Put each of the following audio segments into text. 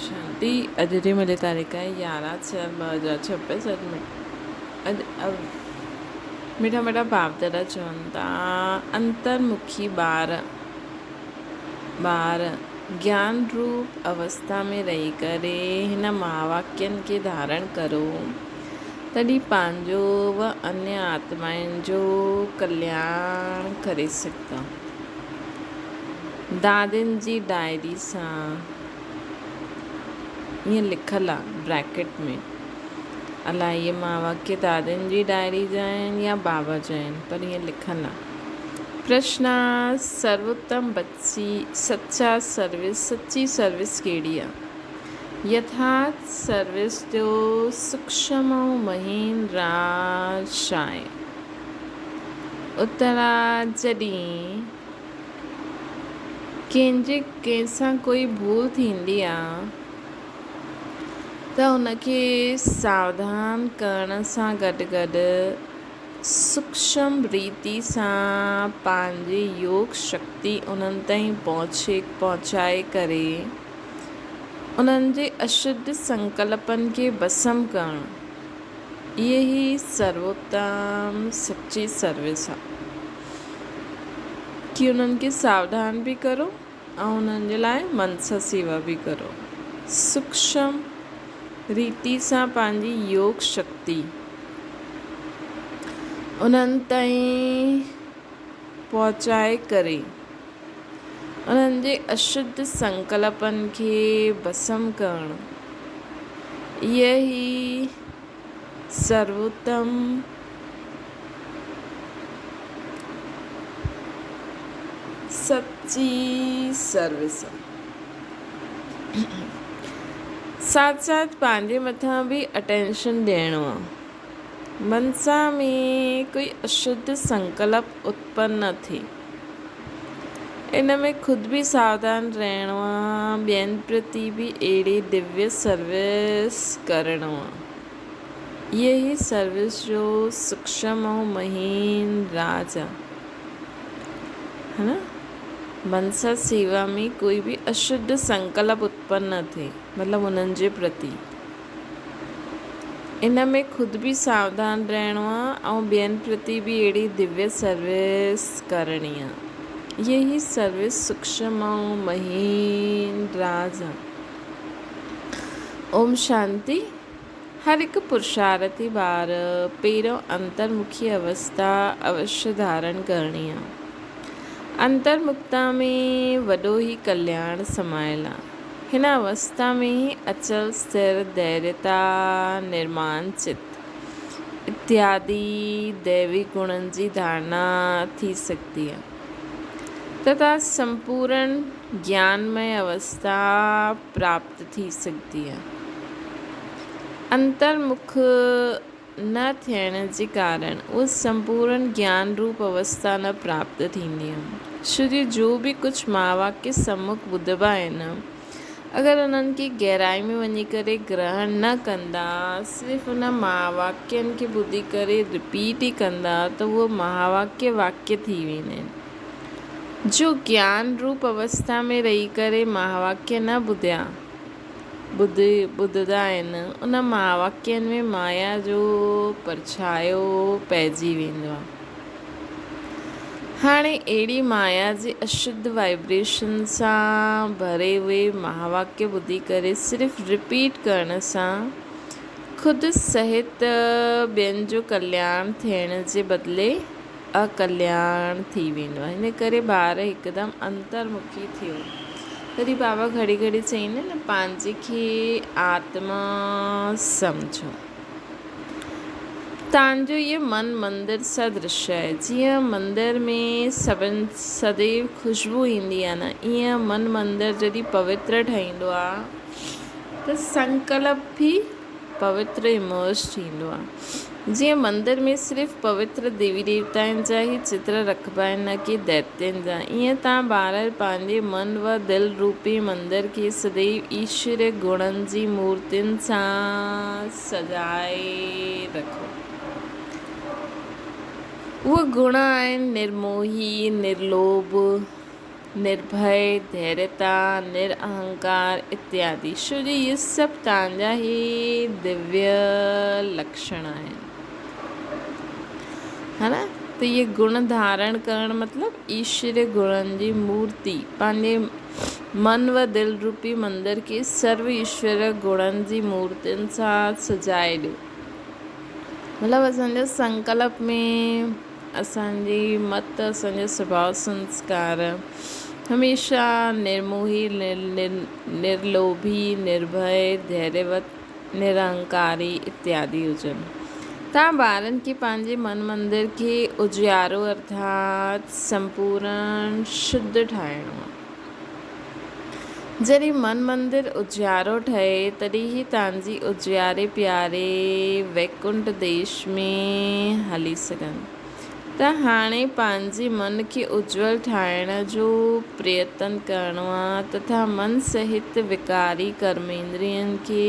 शांति। अॼु जी मुंहिंजी तारीख़ आहे 11/6/2026। मीठा मीठा बाप दादा चवनि था अंतर्मुखी ॿार ज्ञान रूप अवस्था में रही करे हिन महावाक्यनि खे धारण करो, तॾहिं पंहिंजो व अन्य आत्माउनि जो कल्याण करे सघंदा। दादिन जी डायरी सां ईअं लिखियलु आहे ब्रैकेट में। अलाए इहे महावाक्य दादिन जी डायरी जा आहिनि या बाबा जा आहिनि, पर ईअं लिखियलु आहे। प्रश्न: सर्वोत्तम सच्ची सर्विस कहिड़ी आहे? यथार्थ सर्विस जो सूक्ष्म ऐं महीन राज छा आहे? उत्तर आहे, जॾहिं कंहिंसां कोई भूल थींदी आहे त उनखे सावधान करण सां गॾु गॾु सूक्ष्म रीति सां पंहिंजी योग शक्ति उन्हनि ताईं पहुचाए करे उन्हनि जे अशुद्ध संकल्पनि खे भस्म करणु, इहे ई सर्वोत्तम सच्ची सर्विस आहे। कि उन्हनि खे सावधान बि करो ऐं उन्हनि जे लाइ मन सां सेवा बि करो। सूक्ष्म रीति सां पंहिंजी योग शक्ति उन्हनि ताईं पहुचाए करे उन्हनि जे अशुद्ध संकल्पनि खे भस्म करणु, इहा ई सर्वोत्तम सच्ची सर्विस आहे। साथ साथ पंहिंजे मथां बि अटेंशन ॾियणो आहे। मनसा में कोई अशुद्ध संकल्प उत्पन्न न थिए, इन में ख़ुदि बि सावधान रहणो आहे, ॿियनि प्रति बि अहिड़ी दिव्य सर्विस करणो आहे। इहे ई सर्विस जो सूक्ष्म ऐं महीन राज आहे, है न। मनसा सेवा में कोई भी अशुद्ध संकल्प उत्पन्न न थिए, मतिलबु उन्हनि जे प्रति। इन में ख़ुदि बि सावधान रहणो आहे ऐं ॿियनि प्रति बि अहिड़ी दिव्य सर्विस करणी आहे। इहे ई सर्विस सूक्ष्म ऐं महीन राज आहे। ओम शांति। हर हिकु पुरुषार्थी ॿार पहिरियों अंतर्मुखी अवस्था अवश्य धारण करणी आहे। अंतर्मुखता में वॾो ई कल्याण समायल आहे। हिन अवस्था में ही अचल स्थिर धैर्यता, निर्माण चित्त इत्यादि दैवी गुणनि जी धारणा थी सकती है तथा संपूर्ण ज्ञानमय अवस्था प्राप्त थी सकती है। अंतर्मुख न थियण जे कारण उस संपूर्ण ज्ञान रूप अवस्था न प्राप्त थींदी आहे। छोजो जो बि कुझु महावाक्य सम्मुख ॿुधबा आहिनि, अगरि उन्हनि खे गहराई में वञी करे ग्रहण न कंदा, सिर्फ़ु उन महावाक्यनि खे ॿुधी करे रिपीट ई कंदा, त उहो महावाक्य वाक्य थी वेंदा आहिनि। जो ज्ञान रूप अवस्था में रही करे महावाक्य न ॿुधदा आहिनि, उन महावाक्यनि में माया जो परछायो पइजी वेंदो आहे। हाणे अहिड़ी माया जे अशुद्ध वाइब्रेशन सां भरे हुए महावाक्य ॿुधी करे सिर्फ़ु रिपीट करण सां ख़ुदि सहित ॿियनि जो कल्याण थियण जे बदिले अकल्याण थी वेंदो आहे। हिन करे ॿार हिकदमि अंतर्मुखी थियो। तॾहिं बाबा घड़ी घड़ी चईंदा न, पंहिंजे खे आत्मा सम्झो। तव्हांजो इहो मन मंदिर सदृश आहे। जीअं मंदिर में सदैव ख़ुशबू ईंदी आहे न, ईअं मन मंदिर जॾहिं पवित्र ठहींदो आहे त संकल्प बि पवित्र इमर्ज थींदो आहे। जीअं मंदिर में सिर्फ़ु पवित्र देवी देवताउनि जा ई चित्र रखिबा आहिनि, न कि दैत्यनि जा, ईअं तव्हां ॿार पंहिंजे मन व दिलि रूपी मंदिर खे सदैव ईश्वरीय गुणनि जी मूर्तियुनि सां सजाए रखो। उहे गुण आहिनि निर्मोही, निर्लोभ, निर्भय, धैर्यता, निरअहंकार इत्यादि। शो जी ये सब तव्हांजा ही दिव्य लक्षण आहिनि, है ना। तो ये गुण धारण करण मतलब ईश्वरीय गुणनि जी मूर्ति पंहिंजे मन व दिल रूपी मंदिर खे सर्व ईश्वरीय गुणनि जी मूर्तियुनि सां सजाए ॾियो। मतिलबु असांजे संकल्प में असांजी मत, असांजे स्वभाव संस्कार हमेशह निर्मोही, निर्लोभी, निर्भय, धैर्यवत, निरंकारी इत्यादि हुजनि। तव्हां ॿारनि खे पंहिंजे मन मंदिर खे उजियारो अर्थात संपूर्ण शुद्ध ठाहिणो आहे। जॾहिं मन मंदिर उजियारो ठहे तॾहिं ई तव्हांजी उजियारे प्यारे वैकुंठ देश में हली सघनि। त हाणे पंहिंजे मन खे उज्जवल ठाहिण जो प्रयत्न करिणो आहे तथा मन सहित विकारी कर्मेंद्रियनि खे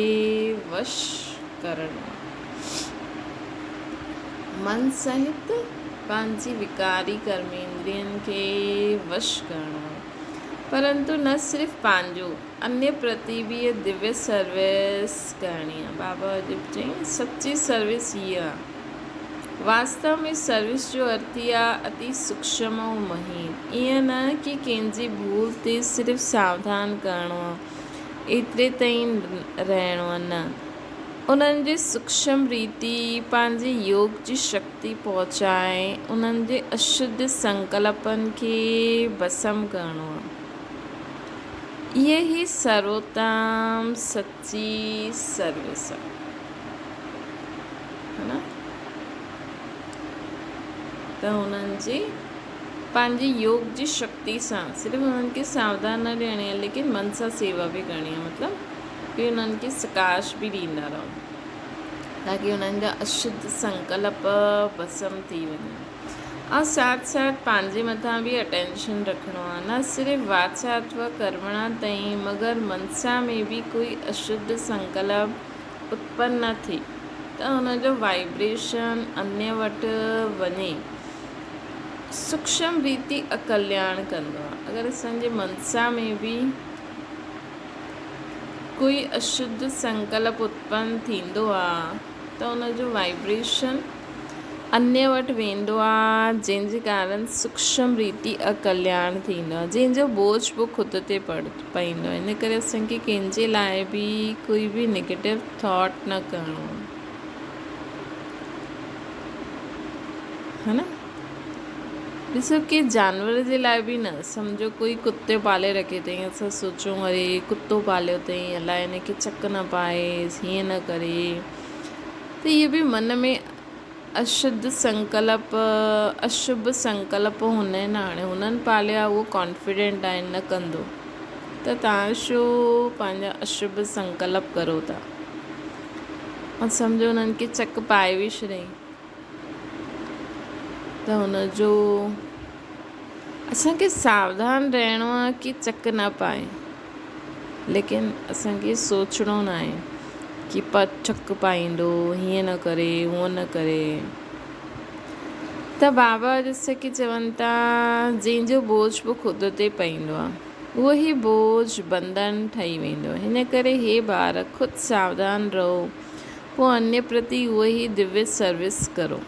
वश करणो आहे। मन सहित पंहिंजी विकारी कर्मेंद्रियनि खे वश करिणो आहे, परंतु न सिर्फ़ु पंहिंजो, अन्य प्रति बि इहा दिव्य सर्विस करणी आहे। बाबा अॼु चई सची सर्विस हीअ आहे। वास्तव में सर्विस जो अर्थ ई आहे अति सूक्ष्म ऐं महीन। ईअं न कि कंहिंजी भूल ते सिर्फ़ु सावधान करिणो आहे, एतिरे ताईं रहणो आहे, न। उन्हनि जे सूक्ष्म रीति पंहिंजे योग जी शक्ति पहुचाए उन्हनि जे अशुद्ध संकल्पनि खे भस्म करिणो आहे। इहे ई सर्वोत्तम सच्ची सर्विस आहे, है न। त उन्हनि जे पंहिंजी योग जी शक्ति सां सिर्फ़ु उन्हनि खे सावधान न ॾियणी आहे, लेकिन मन सां सेवा बि करणी आहे। मतिलबु कि उन्हनि खे सकाश बि ॾींदा रहो ताकि उन्हनि जा अशुद्ध संकल्प भस्म थी वञनि। ऐं साथ साथ पंहिंजे मथां बि अटेंशन रखिणो आहे, न सिर्फ़ु वाचात्व कर्मणा ताईं मगर मनसा में बि कोई अशुद्ध संकल्प उत्पन्न न थिए त हुनजो वाइब्रेशन अन्य वटि वञे, सूक्ष्म रीति अकल्याण कंदो आहे। अगरि असांजे मनसा में बि कोई अशुद्ध संकल्प उत्पन्न थींदो आहे त उनजो वाइब्रेशन अन्य वटि वेंदो आहे, जंहिंजे कारण सूक्ष्म रीति अकल्याण थींदो आहे, जंहिंजो बोझ पोइ ख़ुदि ते पवंदो आहे। इन करे असांखे कंहिंजे लाइ बि कोई बि नेगेटिव थॉट न करिणो आहे, है न। ॾिसो कि जानवर जे लाइ बि न, सम्झो कोई कुते पाले रखे अथई, असां सोचूं अरे कुतो पालियो अथई अलाए हिनखे चक न पाएसि, हीअं न करे, त इहे बि मन में अशुद्ध संकल्प, अशुभ संकल्प हूंदा आहिनि। हाणे हुननि पालिया, उहो कॉन्फिडेंट आहिनि, न कंदो, त तव्हां छो पंहिंजा अशुभ संकल्प करो था। ऐं सम्झो हुननि खे चक पाए बि छॾियईं त हुनजो असांखे सावधान रहणो आहे कि चक न पाए, लेकिन असांखे सोचणो न आहे कि चक पाईंदो, हीअं न करे, हूअं न करे। त बाबा जैसे चवनि था जंहिंजो बोझ पोइ ख़ुदि ते पवंदो आहे उहो ई बोझ बंधन ठही वेंदो आहे। हिन करे हे ॿार ख़ुदि सावधान रहो, पोइ अन्य प्रति उहो ई दिव्य सर्विस करो।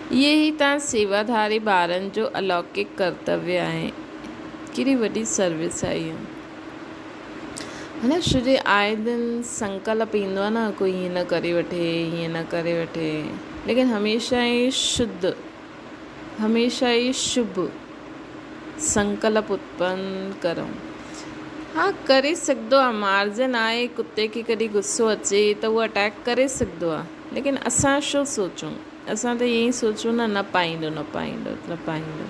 इहे ई तव्हां सेवाधारी ॿारनि जो अलौकिक कर्तव्य आहे। केॾी वॾी सर्विस आहे इहा, है न। शुरू आए दिन संकल्प ईंदो आहे न, कोई हीअं न करे वठे, हीअं न करे वठे, लेकिन हमेशह ई शुद्ध, हमेशह ई शुभ संकल्प उत्पन्न करो। हाँ, करे सघंदो आहे, मार्जन आहे। कुते खे कॾहिं गुस्सो अचे त उहो अटैक करे सघंदो आहे, लेकिन असां छो सोचूं, असां त ईअं ई सोचूं न पाईंदो, न पाईंदो, न पाईंदो,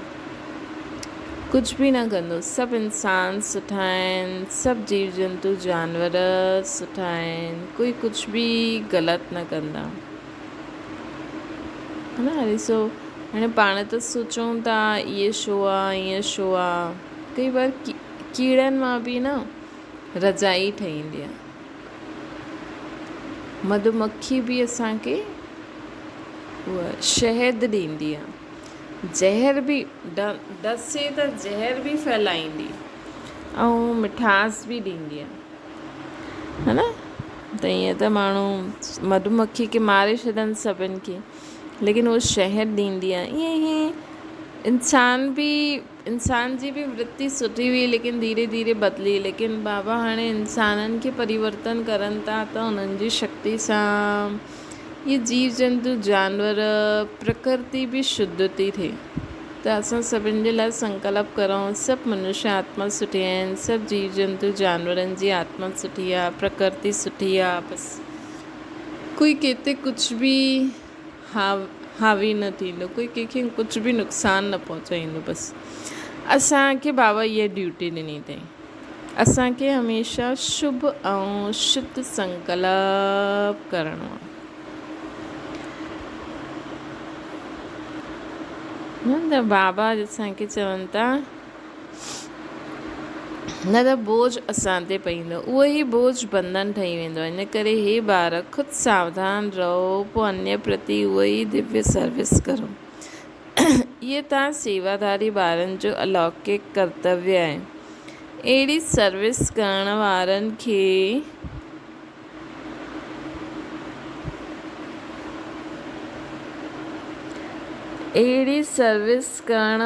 कुझु बि न कंदो। सभु इंसान सुठा आहिनि, सभु जीव जंतु जानवर सुठा आहिनि, कोई कुझु बि ग़लति न कंदा, है न। ॾिसो हाणे पाण त सोचूं था इहे छो आहे, ईअं छो आहे। कई बार कीड़नि मां बि न रजाई ठहींदी आहे, मधुमक्खी बि असांखे उहा शहद ॾींदी आहे, ज़हर बि डसे त ज़हर बि फैलाईंदी ऐं मिठास बि ॾींदी आहे, है न। त ईअं त माण्हू मधुमक्खी खे मारे छॾनि सभिनि खे, लेकिन उहो शहद ॾींदी आहे। ईअं ई इंसान जी बि वृत्ति सुठी हुई, लेकिन धीरे धीरे बदिली। लेकिन बाबा हाणे इंसाननि खे परिवर्तन करनि था, त उन्हनि जी शक्ति सां ये जीव जंतु जानवर प्रकृति बि शुद्ध थी थिए। त असां सभिनि जे लाइ संकल्प करूं, सभु मनुष्य आत्मा सुठी आहिनि, सभु जीव जंतु जानवरनि जी आत्मा सुठी आहे, प्रकृति सुठी आहे। बसि कोई किथे कुझु बि हावी न थींदो, कोई कंहिंखे कुझु बि नुक़सानु न पहुचाईंदो। बसि असांखे बाबा इहा ड्यूटी ॾिनी अथई, असांखे हमेशह शुभ ऐं शुद्ध संकल्प करिणो आहे। न त बाबा असांखे चवनि था, न त बोझ असां ते पईंदो, उहो ई बोझ बंधन ठही वेंदो आहे। इन करे हे ॿार ख़ुदि सावधान रहो, पोइ अन्य प्रति उहो ई दिव्य सर्विस करो। इहे तव्हां सेवादारी ॿारनि जो अलौकिक कर्तव्य आहे। अहिड़ी सर्विस करण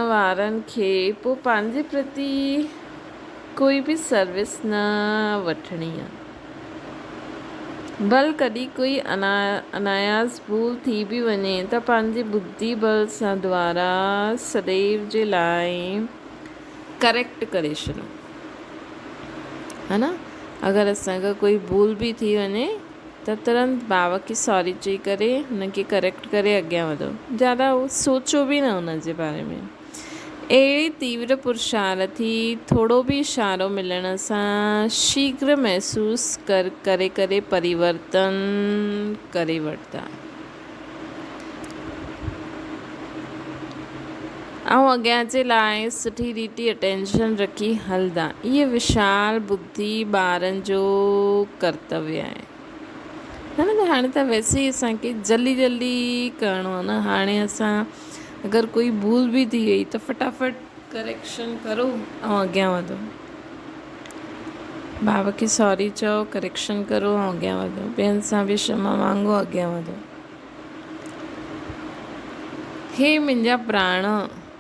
वारनि खे पोइ पंहिंजे प्रति कोई बि सर्विस न वठणी आहे। भल कॾहिं कोई अनायास भूल थी बि वञे त पंहिंजी बुद्धि बल सां द्वारा सदैव जे लाइ करेक्ट करे छॾो, है न। अगरि असांखां कोई भूल बि थी वञे त तुरंत बाबा खे सॉरी चई करे हुनखे करेक्ट करे अॻियां वधो, ज़्यादा सोचो बि न हुन जे बारे में। अहिड़ी तीव्र पुरुषार्थी थोरो बि इशारो मिलण सां शीघ्र महसूस करे परिवर्तन करे वठंदा ऐं अॻियां जे लाइ सुठी रीति अटेंशन रखी हलंदा। इहे विशाल बुद्धि ॿारनि जो कर्तव्य आहे, है न। त हाणे त वैसे ई असांखे जल्दी करिणो आहे न। हाणे असां अगरि कोई भूल बि थी वई त फटाफट करेक्शन करो ऐं अॻियां वधो। बाबा खे सॉरी चओ, करेक्शन करो ऐं अॻियां वधो, ॿियनि सां बि क्षमा मांगो, अॻियां वधो। हे मुंहिंजा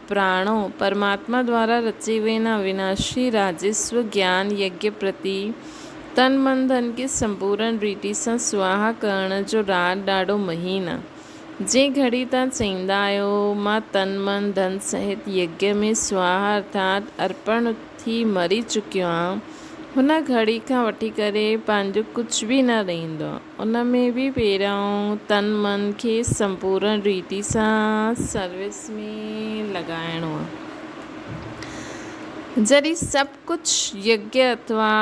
प्राणो परमात्मा द्वारा रचे वे न अविनाशी राजस्व ज्ञान यज्ञ प्रति तन मन धन खे संपूर्ण रीति सां सुवाहा करण जो राज ॾाढो महीन आहे। जंहिं घड़ी तव्हां चईंदा आहियो मां तन मन धन सहित यज्ञ में स्वाहा अर्थात अर्पण थी मरी चुकियो आहियां, हुन घड़ी खां वठी करे पंहिंजो कुझु बि न रहंदो आहे। उन में बि पहिरियों तन मन खे संपूर्ण रीति सां सर्विस में लॻाइणो आहे। जॾहिं सभु कुझु यज्ञ अथवा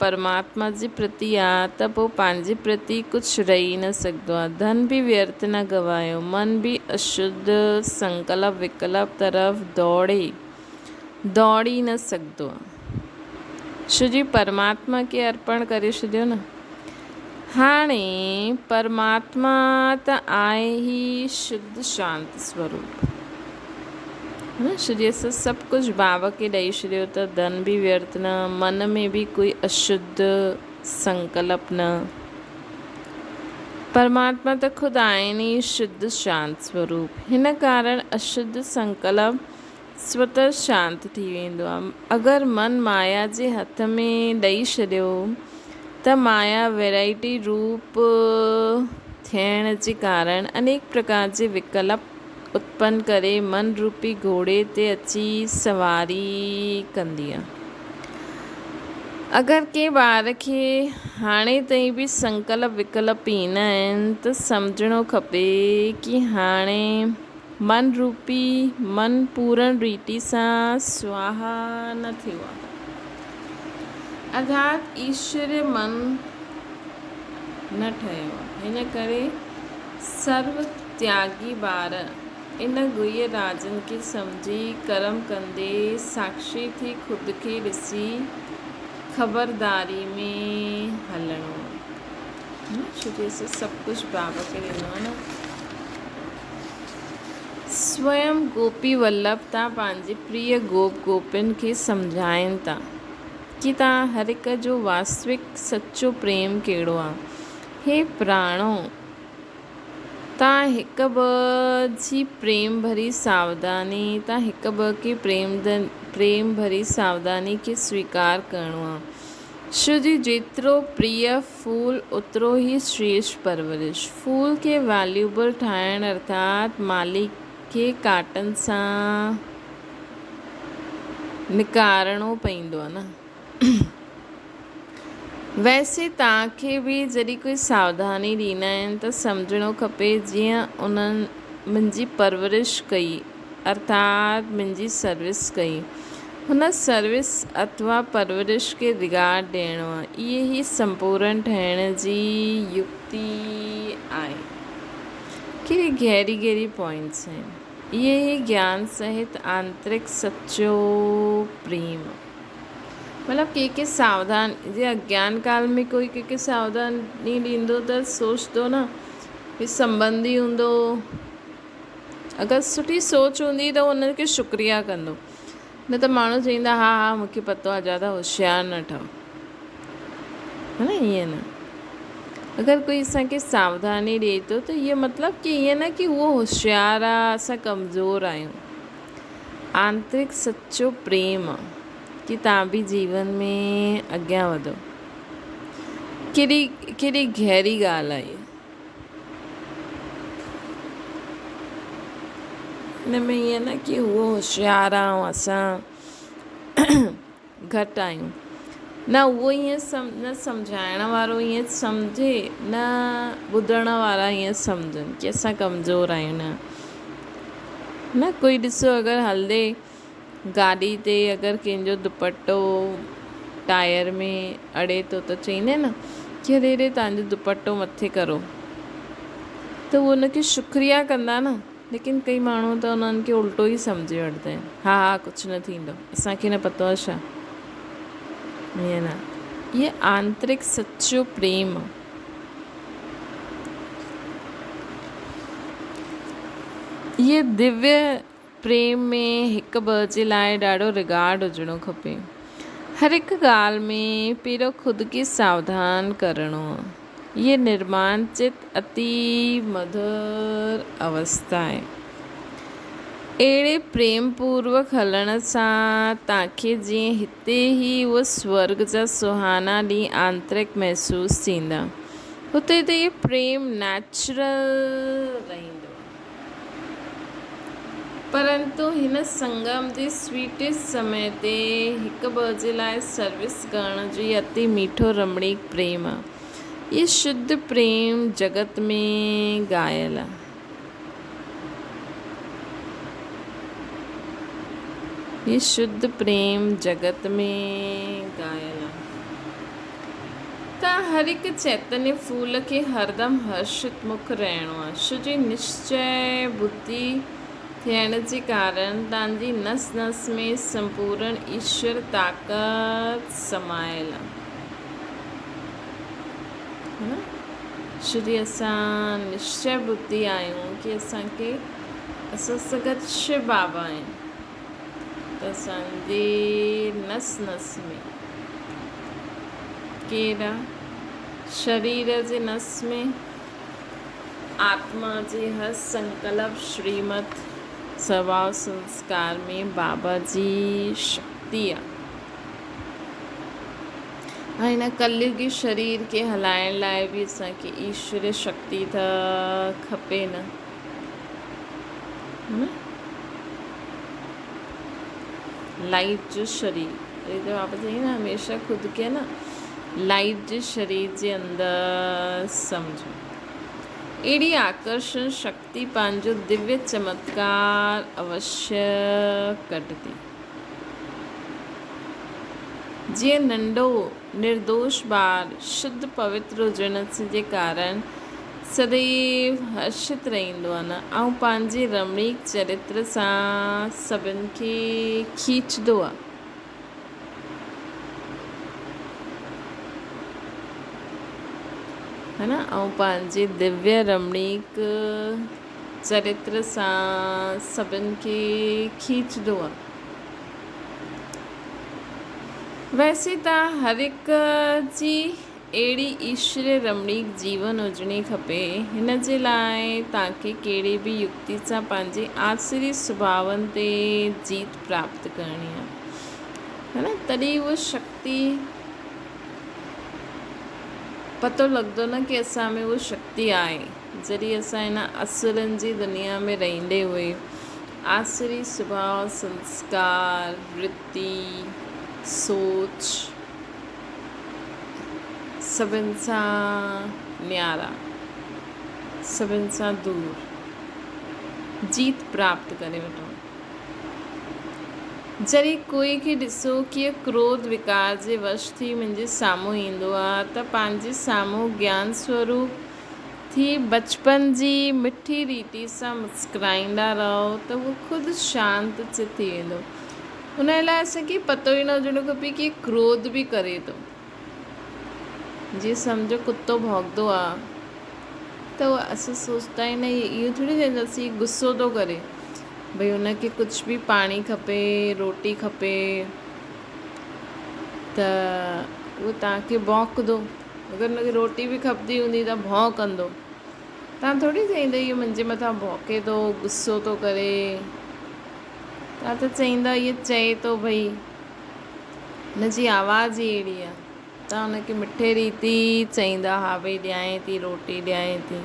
परमात्मा जे प्रति आहे त पोइ पंहिंजे प्रति कुझु रही न सघंदो आहे। धन बि व्यर्थ न गवायो, मन बि अशुद्ध संकल्प विकल्प तरफ़ दौड़ी न सघंदो आहे। छोजी परमात्मा खे अर्पण करे छॾियो न। हाणे परमात्मा त आहे ई शुद्ध शांति स्वरूप, है न। छोजी असां सभु कुझु बाबा खे ॾेई छॾियो त धन बि व्यर्थ न, मन में बि कोई अशुद्ध संकल्प न। परमात्मा त ख़ुदि आहिनि ई शुद्ध शांति स्वरूप। हिन कारण अशुद्ध संकल्प स्वतः शांत थी वेंदो आहे। अगरि मन माया जे हथ में ॾेई छॾियो त माया वैराइटी रूप थियण जे कारण अनेक प्रकार जे विकल्प उत्पन्न करे मन रूपी घोड़े ते अची सवारी कंदी आहे। अगरि कंहिं ॿार खे हाणे ताईं बि संकल्प विकल्प ईंदा आहिनि त सम्झणो खपे कि हाणे मन रूपी मन पूर्ण रीति सां स्वाहा न थियो आहे, अर्थात ईश्वरीय मन न ठहियो आहे। हिन करे सर्व त्यागी ॿार इन गुह्य राजनि खे सम्झी कर्म कंदे साक्षी थी ख़ुदि खे ॾिसी ख़बरदारी में हलणो छोकी असां सभु कुझु बाबा खे ॾिनो आहे न। स्वयं गोपी वल्लभ तव्हां पंहिंजे प्रिय गोप गोपियुनि खे सम्झाइनि था कि तव्हां हर हिक जो वास्तविक सचो प्रेम कहिड़ो आहे। हे प्राणो, तव्हां हिक ॿ जी प्रेम भरी सावधानी तव्हां हिक ॿ खे प्रेम भरी सावधानी खे स्वीकार करिणो आहे। छो जी जेतिरो प्रिय फूल ओतिरो ई श्रेष्ठ परवरिश। फूल खे वैल्यूएबल ठाहिणु अर्थात मालिक खे कांटनि सां निकारणो पवंदो आहे न। वैसे तव्हांखे बि जॾहिं कोई सावधानी ॾींदा आहिनि त सम्झणो खपे जीअं उन्हनि मुंहिंजी परवरिश कई अर्थात मुंहिंजी सर्विस कई। हुन सर्विस अथवा परवरिश खे रिगार्ड ॾियणो आहे। इहे ई संपूर्ण ठहिण जी युक्ति आहे। कहिड़ी गहरी गहरी पॉइंट्स आहिनि। इहे ई ज्ञान सहित आंतरिक सचो प्रेम। मतिलबु कंहिंखे सावधान जे अज्ञान काल में कोई कंहिंखे सावधानी ॾींदो त सोचंदो न कि संबंधी हूंदो, अगरि सुठी सोच हूंदी त हुनखे शुक्रिया कंदो, न त माण्हू चवंदा हा हा मूंखे पतो आहे, ज़्यादा होशियारु न ठहो, है न। ईअं न, अगरि कोई असांखे सावधानी ॾिए थो त इहो मतिलबु कि ईअं न कि उहो होशियारु आहे असां कमज़ोर आहियूं। आंतरिक सचो प्रेम कि तव्हां बि जीवन में अॻियां वधो। केॾी गहरी ॻाल्हि आहे। हिन में ईअं न कि उहो होशियारु आहे ऐं असां घटि आहियूं, न उहो ईअं न सम्झाइण वारो ईअं सम्झे, न ॿुधण वारा ईअं सम्झनि कि असां कमज़ोर आहियूं। न कोई ॾिसो अगरि हलंदे गाॾी ते अगरि कंहिंजो दुपट्टो टायर में अड़े थो त चवंदा आहिनि न कि अरे रे तव्हांजो दुपट्टो मथे करो, त उहो उनखे शुक्रिया कंदा न। लेकिन कई माण्हू त उन्हनि खे उल्टो ई सम्झी वठंदा आहिनि, हा हा कुझु न थींदो, असांखे न पतो आहे छा। ईअं न, इहे आंतरिक सचो प्रेम। इहे दिव्य प्रेम में हिक ॿ जे लाइ ॾाढो रिगार्ड हुजणो खपे। हर हिकु ॻाल्हि में पहिरियों ख़ुदि खे सावधान करिणो आहे। ये निर्माण चित अति मधुर अवस्था आहे। अहिड़े प्रेम पूर्वक हलण सां तव्हांखे जीअं हिते ई उहो स्वर्ग जा सुहाना ॾींहं आंतरिक महसूसु थींदा, हुते त इहे प्रेम नेचुरल रहंदो। परंतु हिन संगम जे स्वीटेस्ट समय ते हिक ॿ जे लाइ सर्विस करण जो अति मीठो रमणीक प्रेम आहे। ये शुद्ध प्रेम जगत में गायल आहे। ये शुद्ध प्रेम जगत में गायल आहे। तव्हां हर हिकु चैतन्य फूल खे हरदम हर्षित मुख रहणो आहे। छो जो निश्चय बुद्धि थियण जे कारण तव्हांजी नस नस में संपूर्ण ईश्वर ताक़त समायल आहे। श्री असां निश्चय बुद्धि आहियूं कि असांखे असां सगत शिव बाबा आहिनि, त असांजे नस नस में केॾा शरीर जे नस में आत्मा जे हर संकल्प श्रीमत स्वभाव संस्कार में बाबा जी शक्ति आहे। ऐं हिन कलयुगी शरीर खे हलाइण लाइ बि असांखे ईश्वरीय शक्ति त खपे न। लाइट जो शरीर, ये तो आप चाहिए ना हमेशा खुद के ना लाइट जे शरीर जे अंदर समझो। अहिड़ी आकर्षण शक्ति पंहिंजो दिव्य चमत्कार अवश्य कढंदी। जीअं नंढो निर्दोष ॿार शुद्ध पवित्र हुजण जे कारण सदैव हर्षित रहंदो आहे न, ऐं पंहिंजे रमणीक चरित्र सां सभिनि खे खींचंदो आहे। है न, ऐं पंहिंजे दिव्य रमणीक चरित्र सां सभिनि खे खींचदो आहे। वैसे त हर हिक जी अहिड़ी ईश्वर रमणीक जीवन हुजणी खपे। हिन जे लाइ तव्हांखे कहिड़ी बि युक्ति सां पंहिंजे आसरी सुभावनि ते जीत प्राप्त करणी आहे, है न। तॾहिं उहा शक्ति पतो लॻंदो न कि असां में उहा शक्ति आहे। जॾहिं असां हिन असुरनि जी दुनिया में रहंदे हुए आसरी सुभाउ, संस्कार, वृत्ति, सोच सभिनि सां न्यारा, सभिनि सां दूर जीत प्राप्त करे वठो। जॾहिं कोई खे ॾिसो कीअं क्रोध विकार जे वश थी मुंहिंजे साम्हूं ईंदो आहे त पंहिंजे साम्हूं ज्ञान स्वरूप थी बचपन जी मिठी रीति सां मुस्कुराईंदा रहो त उहो ख़ुदि शांति चित थी वेंदो। हुन लाइ असांखे पतो ई न हुजणो खपे कि क्रोध बि करे थो। जीअं सम्झो कुतो भौंकदो आहे त उहो असां सोचंदा आहियूं न इहो थोरी चवंदासीं गुस्सो थो करे, भई हुनखे कुझु बि पाणी खपे, रोटी खपे त उहो तव्हांखे भौंकदो। अगरि हुनखे रोटी बि खपंदी हूंदी त भौंकंदो। तव्हां थोरी चईंदा इहो मुंहिंजे मथां भौंके थो, गुस्सो थो करे। तव्हां त चईंदा इहो चए थो, भई हुनजी आवाज़ ई अहिड़ी आहे। तव्हां हुनखे मिठे रीति चईंदा, हा भई ॾियां थी रोटी, ॾियां थी।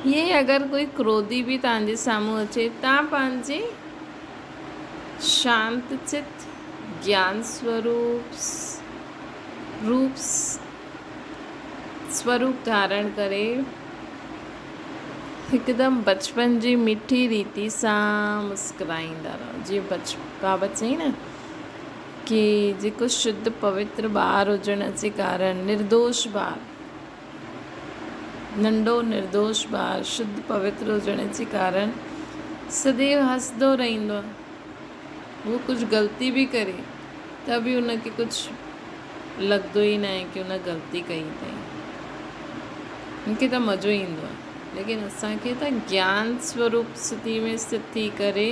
इहे अगरि कोई क्रोधी बि तव्हांजे साम्हूं अचे, तव्हां पंहिंजे शांति चित ज्ञान स्वरूप धारण करे हिकदमि बचपन जी मिठी रीति सां मुस्कुराईंदा रहो। जीअं बाबा चई न कि जेको शुद्ध पवित्र ॿार हुजण जे कारण, निर्दोष ॿार, नंढो निर्दोष ॿार शुद्ध पवित्र हुजण जे कारण सदैव हंसदो रहंदो आहे। उहो कुझु ग़लती बि करे त बि हुनखे कुझु लॻंदो ई न आहे कि हुन ग़लती कई अथई। मूंखे त मज़ो ईंदो आहे। लेकिन असांखे त ज्ञान स्वरूप स्थिति में स्थित थी करे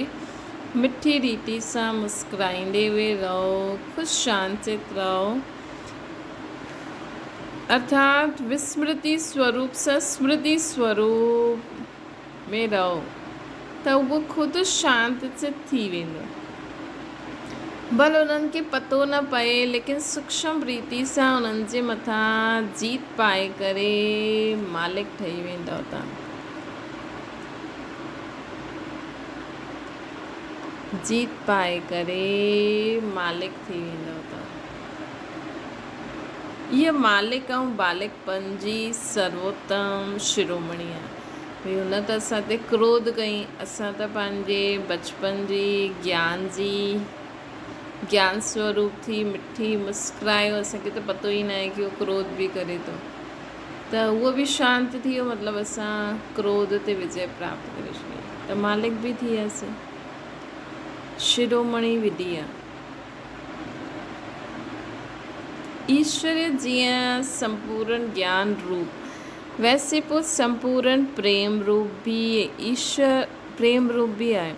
मिठी रीति सां मुस्कुराईंदे हुए रहो, ख़ुशि शांतित रहो, अर्थात विस्मृति स्वरूप सां स्मृति स्वरूप में रहो त उहो ख़ुदि शांतित थी वेंदो। भले उन्हनि खे पतो न पए, लेकिन सूक्ष्म रीति सां उन्हनि जे मथां जीत पाए करे मालिक ठही वेंदव तव्हां। जीत पाए करे मालिक थी वेंदव तव्हां। इहा मालिक ऐं बालिकपन जी सर्वोत्तम शिरोमणी आहे। भई हुन त असां ते क्रोध कई, असां त पंहिंजे बचपन जी ज्ञान स्वरूप थी मिठी मुस्कुरायो। असांखे त पतो ई न आहे कि उहो क्रोध बि करे थो, त उहो बि शांति थी वियो। मतिलबु असां क्रोध ते विजय प्राप्त करे छॾी त मालिक बि थी वियासीं। शिरोमणी विधि आहे। ईश्वर जीअं संपूर्ण ज्ञान रूप, वैसे पोइ संपूर्ण प्रेम रूप भी आहे।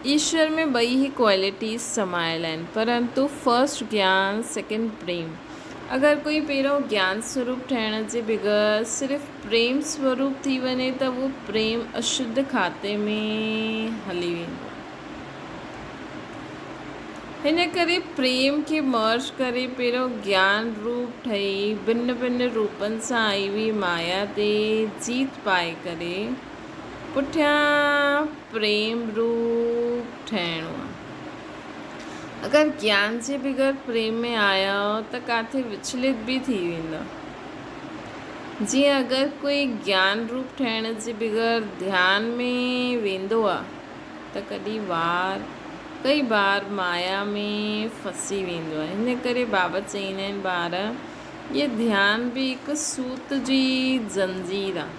ईश्वर में ॿई ही क्वालिटीज़ समायल आहिनि, परंतु फर्स्ट ज्ञान, सेकंड प्रेम। अगरि कोई पहिरों ज्ञान स्वरूप ठहिण जे बग़ैर सिर्फ़ु प्रेम स्वरूप थी वञे त उहो प्रेम अशुद्ध खाते में हली वेंदो। हिन करे प्रेम खे मर्ज करे पहिरों ज्ञान रूप ठही भिन्न भिन्न रूपनि सां आई हुई माया ते जीत पाए करे पुठियां प्रेम रूप ठहिणो आहे। अगरि ज्ञान जे बग़ैर प्रेम में आया हो त किथे विचलित बि थी वेंदा। जीअं अगरि कोई ज्ञान रूप ठहिण जे बग़ैर ध्यान में वेंदो आहे त कई बार माया में फसी वेंदो आहे। हिन करे बाबा चईंदा आहिनि, ॿार ये ध्यान बि हिकु सूत जी ज़ंजीर आहे,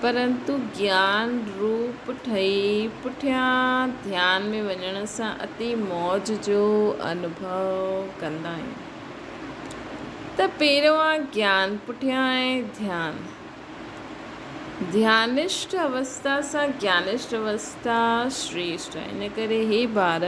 परंतु ज्ञान रूप ठही पुठियां ध्यान में वञण सां अति मौज जो अनुभव कंदा आहियूं। त पहिरियों आहे ज्ञान, पुठियां आहे ध्यान। ध्यानिष्ठ अवस्था सां ज्ञानिष्ठ अवस्था श्रेष्ठ आहे। इन करे हे ॿार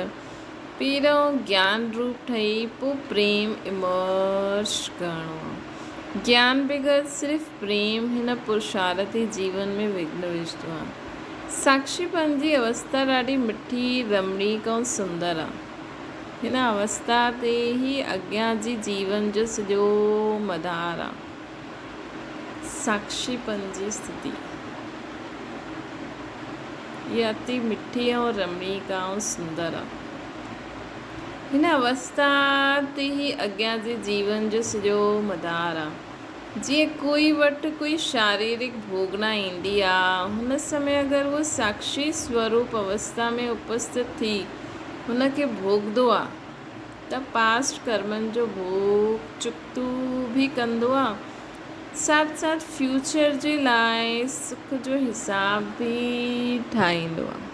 पहिरियों ज्ञान रूप ठही पोइ प्रेम इमर्श करिणो आहे। ज्ञान बग़ैर सिर्फ़ु प्रेम हिन पुरुषार्थी जीवन में विघ्न विझंदो आहे। साक्षीपन जी अवस्था ॾाढी मिठी रमणीक ऐं सुंदर आहे। हिन अवस्था ते ई अॻियां जी जीवन जो सॼो मदार आहे। साक्षीपन जी स्थिति इहा अति मिठी ऐं रमणीक ऐं सुंदर आहे। हिन अवस्था ते ई अॻियां जे जीवन जो सॼो मदार आहे। जीअं कोई वटि कोई शारीरिक भोगना ईंदी आहे, हुन समय अगरि उहो साक्षी स्वरूप अवस्था में उपस्थित थी हुनखे भोगदो आहे त पास्ट कर्मनि जो भोग चुकतू बि कंदो आहे। साथ साथ फ्यूचर जे लाइ सुख जो हिसाब बि ठाहींदो आहे।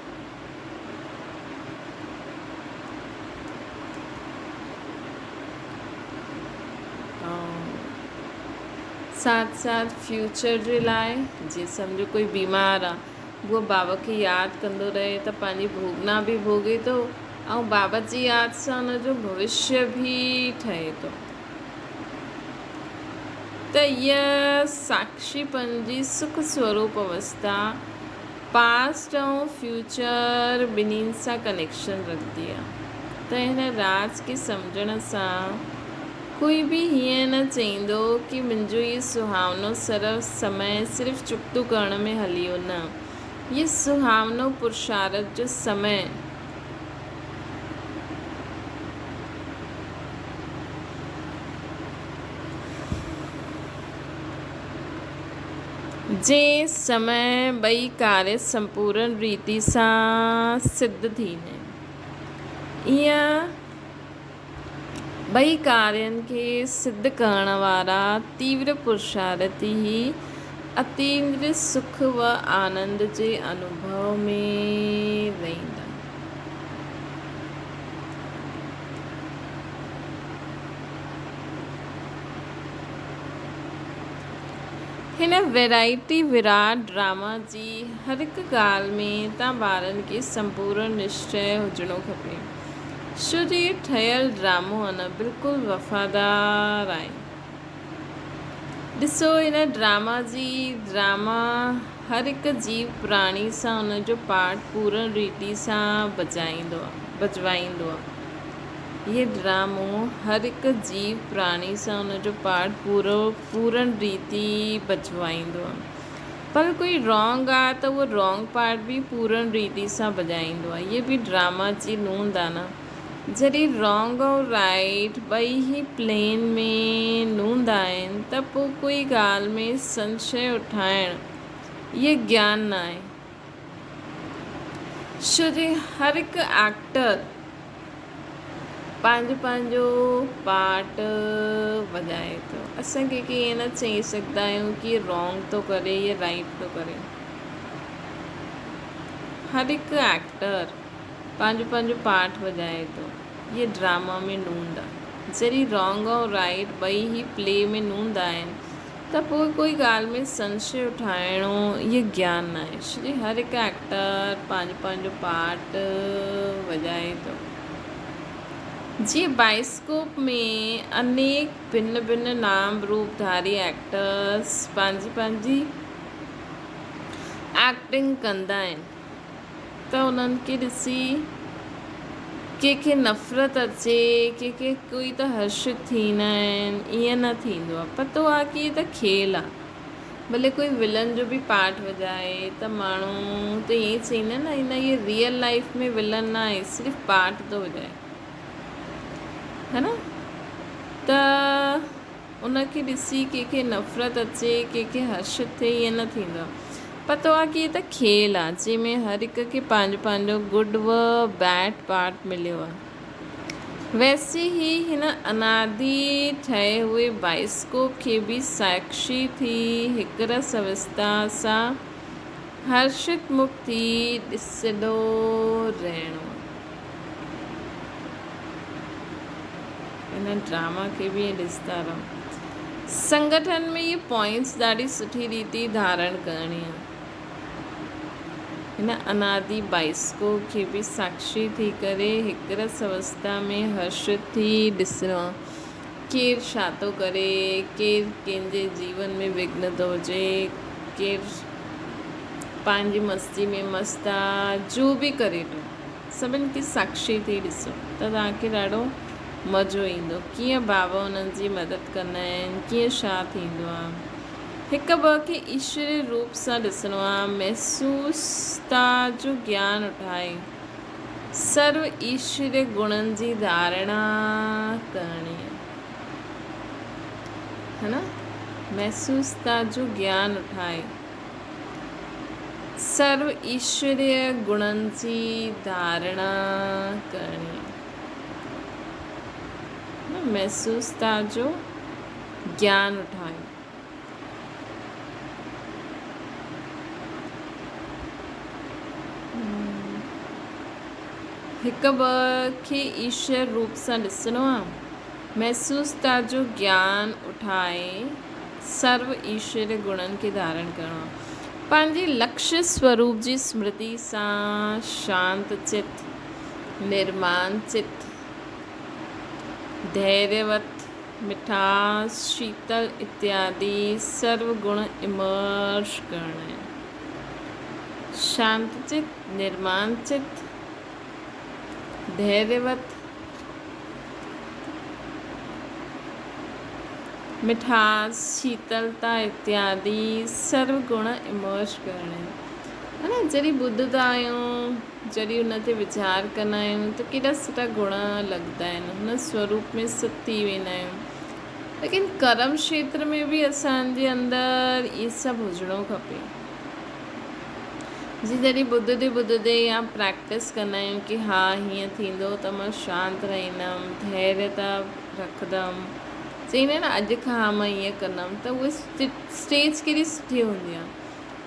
साथ साथ फ्यूचर जे लाइ जीअं सम्झो कोई बीमार आहे, उहो बाबा खे यादि कंदो रहे त पंहिंजी भोगना बि भोगे थो ऐं बाबा जी यादि सां हुनजो भविष्य बि ठहे थो। त इहा साक्षीपन जी सुख स्वरूप अवस्था पास्ट ऐं फ्यूचर ॿिन्हिनि सां कनेक्शन रखंदी आहे। त हिन राज खे सम्झण सां कोई बि हीअं न चईंदो कि मुंहिंजो इहो सुहावनो समय सिर्फ़ु चुकतू करण में हली वियो। न, इहो सुहावनो पुरुषार्थ जो समय जे समय ॿई कार्य संपूर्ण रीति सां सिद्ध थींदा आहिनि। ईअं ॿई कार्यनि खे सिद्ध करण वारा तीव्र पुरुषार्थी ही अतीन्द्र सुख व आनंद जे अनुभव में रहंदा। हिन वैराइटी विराट ड्रामा जी हर हिकु ॻाल्हि में तव्हां ॿारनि खे संपूर्ण निश्चय हुजणो खपे। छो जो इहो ठहियलु ड्रामो आहे न, बिल्कुलु वफ़ादार आहे। ॾिसो, हिन ड्रामा हर हिकु जीव प्राणी सां हुनजो पार्ट पूर्ण रीति सां बजवाईंदो आहे। ये ड्रामो हर हिकु जीव प्राणी सां हुनजो पार्ट पूर्ण रीति बजवाईंदो आहे। पर कोई रॉन्ग आहे त उहो रॉन्ग पार्ट बि पूर्ण रीति सां बजाईंदो आहे। इहे बि ड्रामा जी नूंद आहे न। जॾहिं रॉन्ग ऐं राइट ॿई ही प्लेन में नूंद आहिनि त पोइ कोई ॻाल्हि में संशय उठाइणु इहे ज्ञान न आहे। छो जो हर हिकु एक्टर पंहिंजो पार्ट वॼाए थो। असां कंहिंखे ईअं न चई सघंदा आहियूं कि रॉन्ग थो करे या राइट थो करे। हर हिकु एक्टर पंहिंजो पार्ट वॼाए थो। इहे ड्रामा में नूंद आहे। जॾहिं रॉन्ग ऐं राइट ॿई ही प्ले में नूंद आहिनि त पोइ कोई ॻाल्हि में संशय उठाइणो इहो ज्ञान न आहे। छो जो हर हिकु एक्टर पंहिंजो पार्ट वॼाए थो। जीअं बाइस्कोप में अनेक भिन्न भिन्न नाम रूपधारी एक्टर्स पंहिंजी एक्टिंग कंदा आहिनि त उन्हनि खे ॾिसी कंहिंखे नफ़रत अचे, कंहिंखे कोई त हर्षित थींदा आहिनि। ईअं न थींदो आहे। पतो आहे कि इहो त खेल आहे। भले कोई विलन जो बि पार्ट वॼाए त माण्हू त ईअं चईंदा आहिनि न, इहे रियल लाइफ में विलन न आहे, सिर्फ़ु पार्ट थो वॼाए, है न। त उनखे ॾिसी कंहिंखे नफ़रत अचे, कंहिंखे हर्षित थिए, ईअं न थींदो आहे। पतो आहे कि इहो त खेल आहे जंहिंमें हर हिक खे पंहिंजो गुड व बैड पार्ट मिलियो आहे। वैसे ही हिन अनादि ठहे हुए बाइस्कोप खे बि साक्षी थी हिकु रस अवस्था सां हर्षित मुक्त थी ॾिसंदो रहणो। हिन ड्रामा खे बि ईअं ॾिसंदा रहो। संगठन में इहे पॉइंट्स ॾाढी सुठी रीति धारण करणी आहे। हिन अनादि बाइस्कोप खे बि साक्षी थी करे हिकु रस अवस्था में हर्षित थी ॾिसणो आहे। केरु छा थो करे, केरु कंहिंजे जीवन में विघ्न थो हुजे, केरु पंहिंजी मस्ती में मस्त आहे, जो बि करे थो सभिनि खे साक्षी थी ॾिसो त तव्हांखे ॾाढो मज़ो ईंदो। कीअं बाबा उन्हनि जी मदद कंदा आहिनि, कीअं छा थींदो आहे। हिकु ॿ खे ईश्वरीय रूप सां ॾिसणो आहे। महसूसता जो ज्ञान उठाए सर्व ईश्वरीय गुणनि जी धारणा करणी है ना। महसूसता जो ज्ञान उठाए सर्व ईश्वरीय गुणनि जी धारणा करणी है। महसूसता जो ज्ञान उठाए हिकु ॿ खे ईश्वर रूप सां ॾिसणो आहे। महसूसता जो ज्ञान उठाए सर्व ईश्वरीय गुणनि खे धारण करिणो आहे। पंहिंजे लक्ष्य स्वरूप जी स्मृति सां शांत चित, निर्माण चित, धैर्यवत, मिठास, शीतल इत्यादि सर्व गुण इमर्श करना है। शांत चित, निर्माण चित, धैर्यवत, मिठास, शीतलता इत्यादि सर्व गुण इमर्श करना है ना। जॾहिं ॿुधंदा आहियूं, जॾहिं उन ते वीचार कंदा आहियूं त केॾा सुठा गुण लॻंदा आहिनि, हुन स्वरूप में सिद्ध थी वेंदा आहियूं। लेकिन कर्म क्षेत्र में बि असांजे अंदरि इहे सभु हुजिणो खपे। जी जॾहिं ॿुधंदे या प्रैक्टिस कंदा आहियूं कि हा हीअं थींदो त मां शांति रहंदमि, धैर्यता रखंदमि, चईंदा आहिनि न अॼु खां मां ईअं कंदमि, त उहे स्टेज केॾी सुठी हूंदी आहे।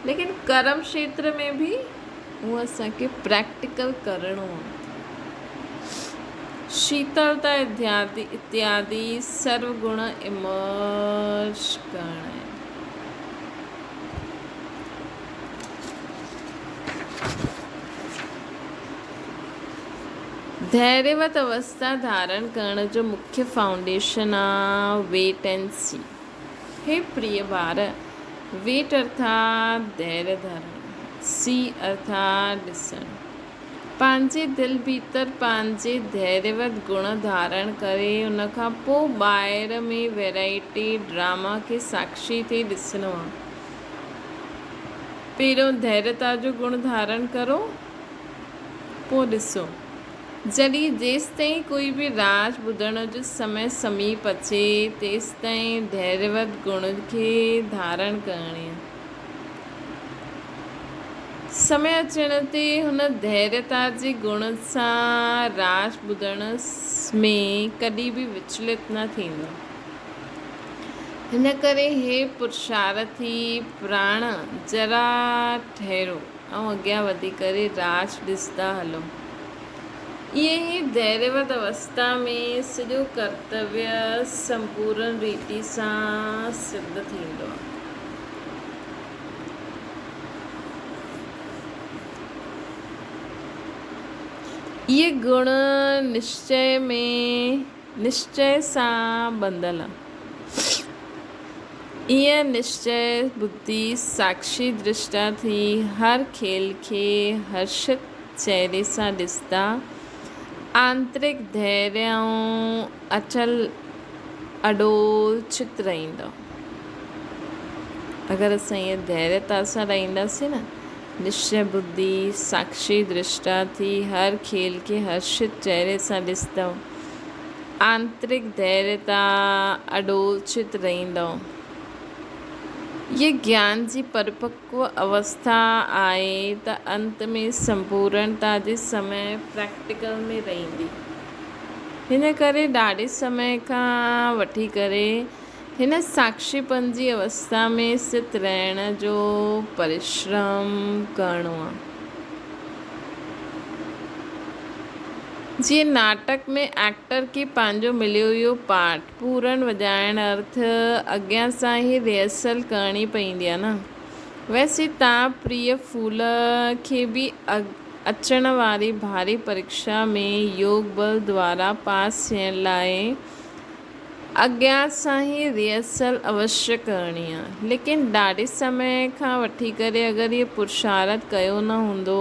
लेकिन कर्म क्षेत्र में बि उहो असांखे प्रैक्टिकल करिणो आहे। शीतलता इत्यादि सर्व गुण इमर्श करणा आहिनि। धैर्यवत अवस्था धारण करण जो मुख्य फाउंडेशन आहे वेट एंड सी। हे प्रिय ॿार, वेट अर्थात धैर्य धरण, सी अर्थात ॾिसण। पंहिंजे दिलि भीतर पंहिंजे धैर्यवत गुण धारण करे उन खां पोइ ॿाहिरि में वैराइटी ड्रामा खे साक्षी थी ॾिसणो आहे। पहिरियों धैर्यता जो गुण धारण करो, पोइ ॾिसो। जॾहिं जेसिताईं कोई बि राज ॿुधण जो समय समीप अचे तेसिताईं धैर्यवत गुण खे धारण करणी आहे। समय अचण ते हुन धैर्यता जे गुण सां राज ॿुधण में कॾहिं बि विचलित न थींदो। हिन करे हे पुरुषार्थी प्राण जरा ठहिरो ऐं अॻियां वधी करे राज ॾिसंदा हलो। इहे ई धैर्यवत अवस्था में सॼो कर्तव्य संपूर्ण रीति सां सिद्ध थींदो आहे। इहे गुण निश्चय सां बंधल आहे। ईअं निश्चय बुद्धि साक्षी दृष्टा थी हर खेल खे हर्षित चेहरे सां ॾिसंदा आंतरिक धैर्य ऐं अचल अडोल चित रहंदो। अगरि असां ईअं धैर्यता सां रहंदासीं न, निश्चय बुद्धि साक्षी दृष्टा थी हर खेल खे हर्षित चेहरे सां ॾिसंदो, आंतरिक धैर्यता अडोल चित रहंदो। ये ज्ञान जी परिपक्व अवस्था आहे त अंत में संपूर्णता जे समय प्रैक्टिकल में रहंदी। हिन करे ॾाढे समय खां वठी करे हिन साक्षीपन जी अवस्था में स्थित रहण जो परिश्रम करिणो आहे। जीअं नाटक में एक्टर खे पंहिंजो मिलियो इहो पार्ट पूरन वॼाइण अर्थ अॻियां सां ई रिहर्सल करणी पवंदी आहे न। वैसे तव्हां प्रिय फूल खे बि अचण वारी भारी परीक्षा में योग बल द्वारा पास थियण लाइ अॻियां सां ई रिहर्सल अवश्य करणी आहे। लेकिन ॾाढे समय खां वठी करे अगरि इहो पुरुषार्थ कयो न हूंदो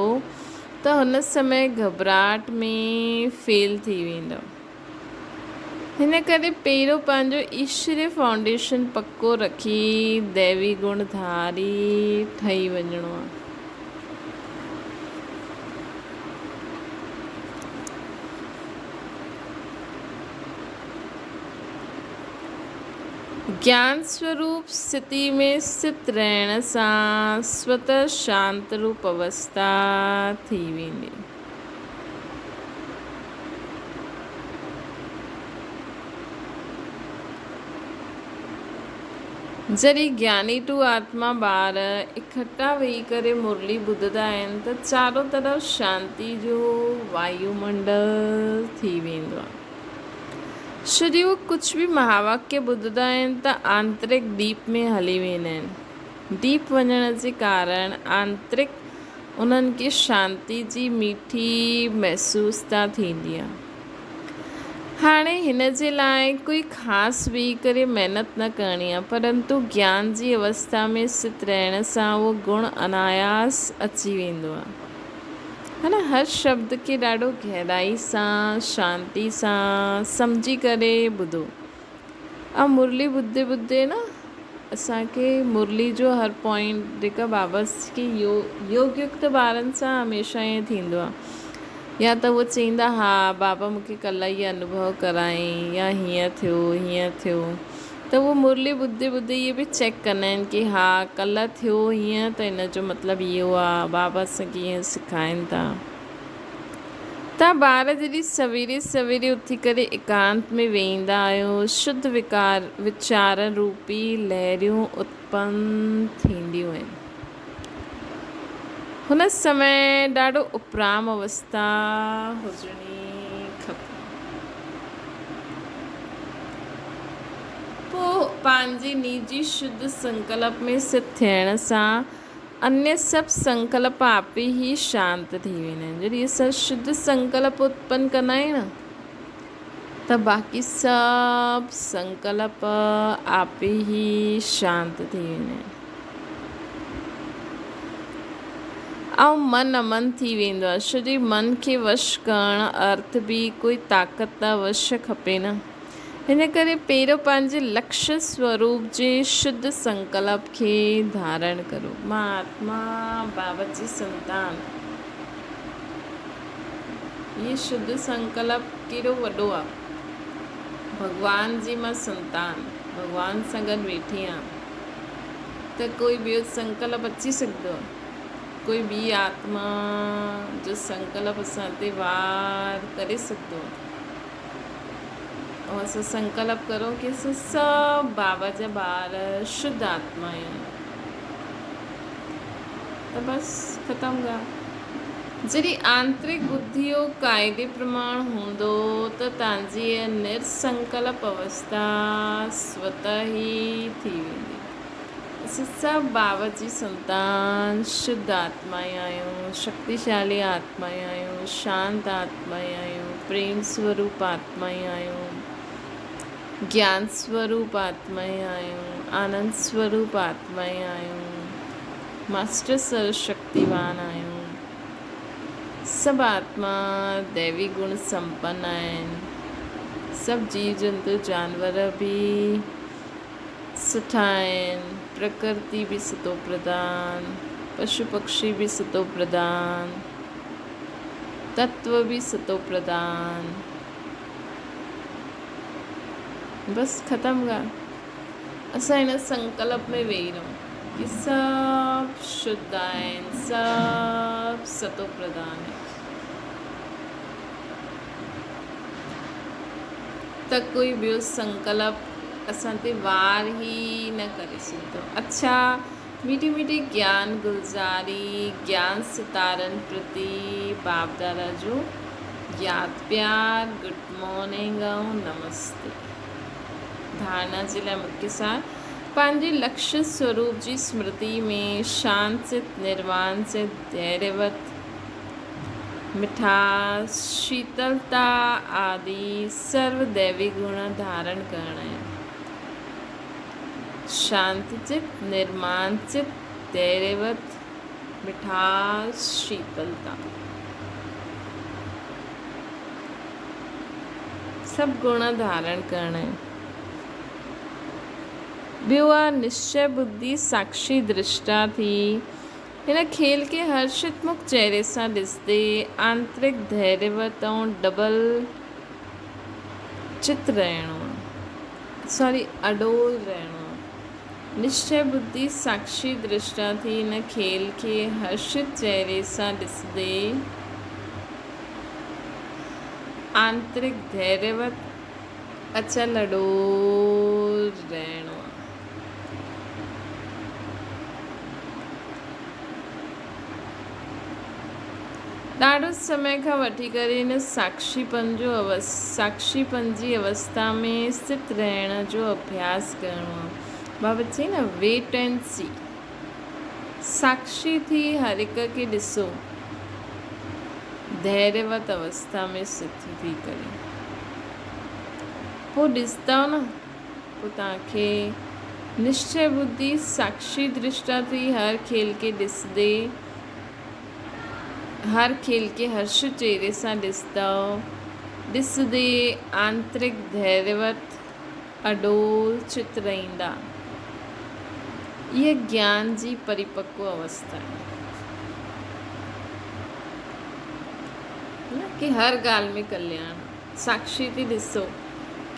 त हुन समय घबराहट में फेल थी वेंदो। हिन करे पहिरियों पंहिंजो ईश्वरीय फाउंडेशन पको रखी दैवी गुण धारी ठही वञिणो आहे। ज्ञान स्वरूप स्थिति में स्थित रहण सां स्वतः शांत रूप अवस्था थी वेंदी। जॾहिं ज्ञानी टू आत्मा ॿार इकट्ठा वेही करे मुरली ॿुधंदा आहिनि त चारों तरफ़ शांती जो वायुमंडल थी वेंदो आहे। जॾहिं उहे कुझु बि महावाक्य ॿुधंदा आहिनि त आंतरिक डीप में हली वेंदा आहिनि। डीप वञण जे कारण आंतरिक उन्हनि खे शांती जी मीठी महसूसता थींदी आहे। हाणे हिन जे लाइ कोई ख़ासि वेही करे महिनत न करणी आहे, परंतु ज्ञान जी अवस्था में स्थित रहण सां उहो गुण अनायास अची वेंदो आहे। है न, हर शब्द खे ॾाढो गहराई सां शांती सां सम्झी करे ॿुधो। ऐं मुरली ॿुधंदे ॿुधंदे न असांखे मुरली जो हर पॉइंट जेका बाबा की योग युक्त ॿारनि सां हमेशह ईअं थींदो आहे, या त उहो चईंदा हा बाबा मूंखे कल्ह इहो अनुभव कराई, या हीअं थियो त उहो मुरली ॿुधंदे ॿुधंदे इहे बि चेक कंदा आहिनि कि हा कल्ह थियो हीअं त हिन जो मतिलबु इहो आहे, बाबा असांखे ईअं सेखारीनि था। तव्हां ॿार जॾहिं सवेरे सवेरे उथी करे एकांत में वेहींदा आहियो, शुद्ध वीचार रूपी लहरियूं उत्पन्न थींदियूं आहिनि। हुन समय ॾाढो उपराम अवस्था हुजणी खपे। पोइ पंहिंजे निजी शुद्ध संकल्प में स्थित थियण सां अन्य सभु संकल्प आप ही शांत थी वेंदा आहिनि। जॾहिं असां शुद्ध संकल्प उत्पन्न कंदा आहियूं न त बाक़ी सभु संकल्प आप ही शांत थी वेंदा आहिनि ऐं मन अमन थी वेंदो आहे। छोजी मन खे वश करणु अर्थ बि कोई ताक़त अवश्य खपे न। हिन करे पहिरियों पंहिंजे लक्ष्य स्वरूप जे शुद्ध संकल्प खे धारण करो। मां आत्मा बाबा जी संतान। ये शुद्ध संकल्प केॾो वॾो आहे। भॻवान जी मां संतान, भॻवान सां गॾु वेठी आहियां त कोई ॿियो संकल्प अची सघंदो आहे? कोई ॿी आत्मा जो संकल्प असां ते वार करे सघंदो आहे? ऐं असां संकल्प करो कि असां सभु बाबा जा ॿार शुद्ध आत्मा आहियूं त बसि ख़तमु ॻाल्हि। जॾहिं आंतरिक बुद्धि जो क़ाइदे प्रमाण हूंदो त तव्हांजी निर्संकल्प अवस्था स्वतः ई थी वेंदी। असां सभु बाबा जी संतान शुद्ध आत्माएं आहियूं, शक्तिशाली आत्माएं आहियूं, शांत आत्माएं आहियूं, प्रेम स्वरूप आत्माएं आहियूं, ज्ञान स्वरूप आत्माएं आहियूं, आनंद स्वरूप आत्माएं आहियूं, मास्टर सर्वशक्तिवान आहियूं। सभु आत्मा दैवी गुण संपन्न आहिनि। सभु जीव जंतु जानवर बि सुठा आहिनि। प्रकृति भी सतो प्रधान, पशु पक्षी भी सतो प्रधान, तत्व भी सतो प्रधान। बस ख़त्म ॻाल्हि। असां हिन संकल्प में वेही रहूं कि सभु शुद्ध आहिनि, सभु सतो प्रधान आहिनि त कोई ॿियो संकल्प असां ते वार ई न करे सघंदो। अच्छा, मीठी मीठी ज्ञान गुलज़ारी, ज्ञान सितारनि प्रति बाप दादा जो यादि प्यार, गुड मॉर्निंग ऐं नमस्ते। धारणा जे लाइ मुख्य सार, पंहिंजे लक्ष्य स्वरूप जी स्मृति में शांत चित, निर्वाण चित, धैर्यवत, मिठास, शीतलता आदि सर्वदैवी गुण धारण करणा है। शांत चित, निर्माण चित, धैर्यवत, मिठास, शीतलता, सब गुण धारण करणा है। ॿियो आहे निश्चय बुद्धि साक्षी दृष्टा थी हिन खेल के हर्षित मुख चेहरे सां ॾिसंदे आंतरिक धैर्यवत ऐं डबल चित रहणो आहे, अडोल रहणो आहे। निश्चय बुद्धि साक्षी दृष्टा थी हिन खेल के हर्षित चेहरे सां ॾिसंदे आंतरिक धैर्यवत अचल अडोल रहणो आहे। ॾाढो समय खां वठी करे हिन साक्षीपन जी अवस्था में स्थित रहण जो अभ्यास करणो आहे। बाबा चई न, वेट एंड सी। साक्षी थी हर हिक खे ॾिसो, धैर्यवत अवस्था में स्थित थी करे पोइ ॾिसंदव न, पोइ तव्हांखे निश्चय बुद्धि साक्षी दृष्टा थी हर खेल के ॾिसंदे, हर खेल के हर्ष चेहरे सां ॾिसंदे आंतरिक धैर्यवत अडोल चित रहंदा। इहा ज्ञान जी परिपक्व अवस्था है न, कि हर ॻाल्हि में कल्याण। साक्षी थी ॾिसो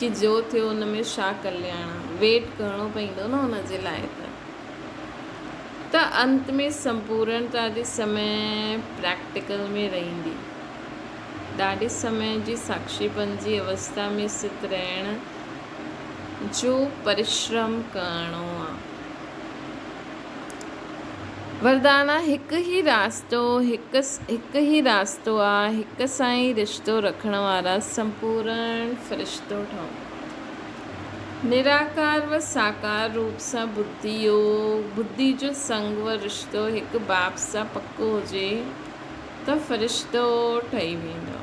कि जो थियो हुन में छा कल्याण आहे, वेट करिणो पवंदो न हुन जे लाइ। त अंत में संपूर्णता जे समय प्रैक्टिकल में रहंदी। ॾाढे समय जी साक्षीपन जी अवस्था में स्थित रहण जो परिश्रम करिणो आहे। वरदाना हिकु ई रास्तो आहे, हिक सां ई रिश्तो रखण वारा संपूर्ण फ़रिश्तो ठहो। निराकार व साकार रूप सां बुद्धि जो संग व रिश्तो हिकु बाप सां पको हुजे त फ़रिश्तो ठही वेंदो।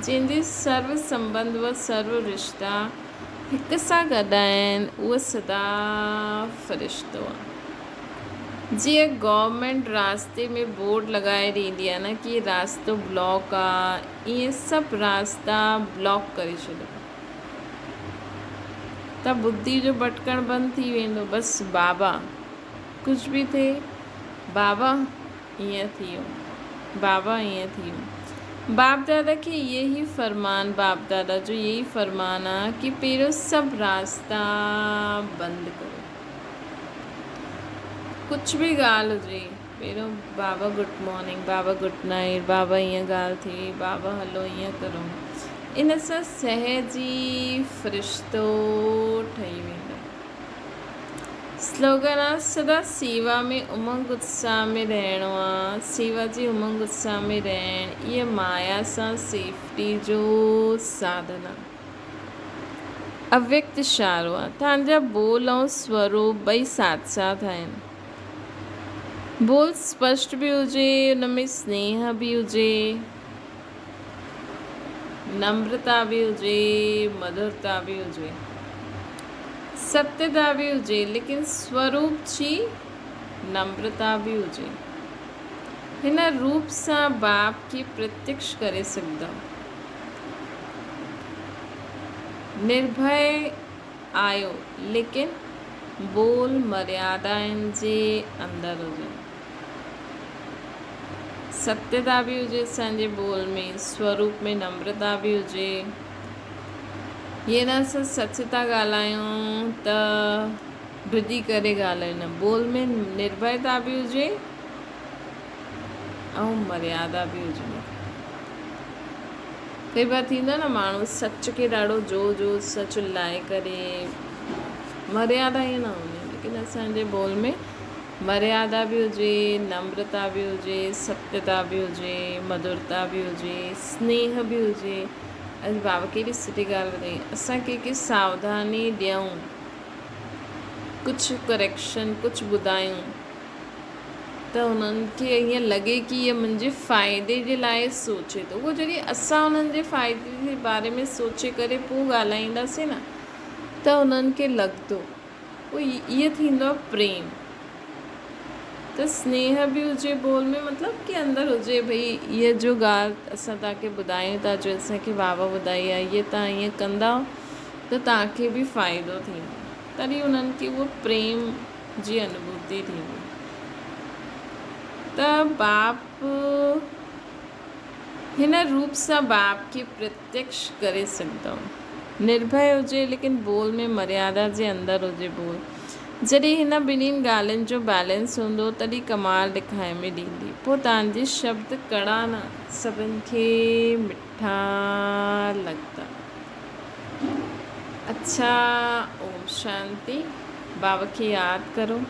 जंहिंजे सर्व संबंध व सर्व रिश्ता हिक सां गॾु आहिनि, उहो सदा फ़रिश्तो आहे। जीअं गवर्नमेंट रास्ते में बोर्ड लॻाए ॾींदी आहे न कि रास्तो ब्लॉक आहे, ईअं सभु रास्ता ब्लॉक करे छॾियो त बुद्धि जो भटकण बंदि थी वेंदो। बसि बाबा, कुझु बि थिए बाबा ईअं थी वियो, बाबा ईअं थी वियो। बाप दादा खे इहे ई फरमान, बाप दादा जो इहे ई फरमान आहे कि पहिरियों सभु रास्ता बंदि करो। कुझु बि ॻाल्हि हुजे, पहिरियों बाबा गुड मॉर्निंग, बाबा गुड नाइट, बाबा ईअं ॻाल्हि थी, बाबा हलो ईअं करो। इन सां सहजी फ़रिश्तो ठही वेंदो। स्लोगन आहे, सदा सेवा में उमंग उत्साह में रहणो आहे। सेवा जी उमंग उत्साह में रहण, इहा माया सां सेफ्टी जो साधन आहे। अव्यक्त इशारो आहे, तव्हांजा बोल ऐं स्वरूप ॿई साथ साथ आहिनि। बोल स्पष्ट बि हुजे, उन में स्नेह बि हुजे, नम्रता भी हुजे, मधुरता भी हुजे, सत्यता भी हुजे, लेकिन स्वरूप जी नम्रता भी हुजे। हिन रूप सां बाप खे प्रत्यक्ष करे सघंदा। निर्भय आयो, लेकिन बोल मर्यादाउनि जे अंदरि हुजे। सत्यता भी हुजे असांजे बोल में, स्वरूप में नम्रता भी हुजे। ये न असां सच था ॻाल्हायूं त भिजी करे ॻाल्हायूं न। बोल में निर्भयता भी हुजे ऐं मर्यादा भी हुजे। कई बार थींदो न, माण्हू सच खे ॾाढो जोर सां चिल्लाए करे, मर्यादा ईअं न हूंदी, लेकिन असांजे बोल में मर्यादा भी हुजे, नम्रता भी हुजे, सत्यता भी हुजे, मधुरता भी हुजे, स्नेह भी हुजे। अॼु बाबा केॾी सुठी ॻाल्हि ॿुधाई, असां कंहिंखे सावधानी ॾियूं कुछ करेक्शन, कुछ ॿुधायूं त उन्हनि खे ईअं लॻे कि इहे मुंहिंजे फ़ाइदे जे लाइ सोचे थो। उहो जॾहिं असां उन्हनि जे फ़ाइदे जे बारे में सोचे करे पोइ ॻाल्हाईंदासीं न त उन्हनि खे लॻंदो। उहो इहो थींदो आहे प्रेम। त स्नेह बि हुजे बोल में, मतिलबु कि अंदरि हुजे भई इहा जो ॻाल्हि असां तव्हांखे ॿुधायूं था, जो असांखे वाह ॿुधाई आहे, इहे तव्हां ईअं कंदा त तव्हांखे बि फ़ाइदो थींदो। तॾहिं उन्हनि खे उहो प्रेम जी अनुभूति थींदी। त बाप हिन रूप सां बाप खे प्रत्यक्ष करे सघंदो, निर्भय हुजे लेकिन बोल में मर्यादा जे अंदरि हुजे बोल। जॾहिं हिन ॿिन्हिनि ॻाल्हियुनि जो बैलेंस हूंदो तॾहिं कमाल ॾेखारे में ॾींदी। पोइ तव्हांजे शब्द कड़ा न, सभिनि खे मिठा लॻंदा। अच्छा, ओम शांति। बाबा खे यादि करो।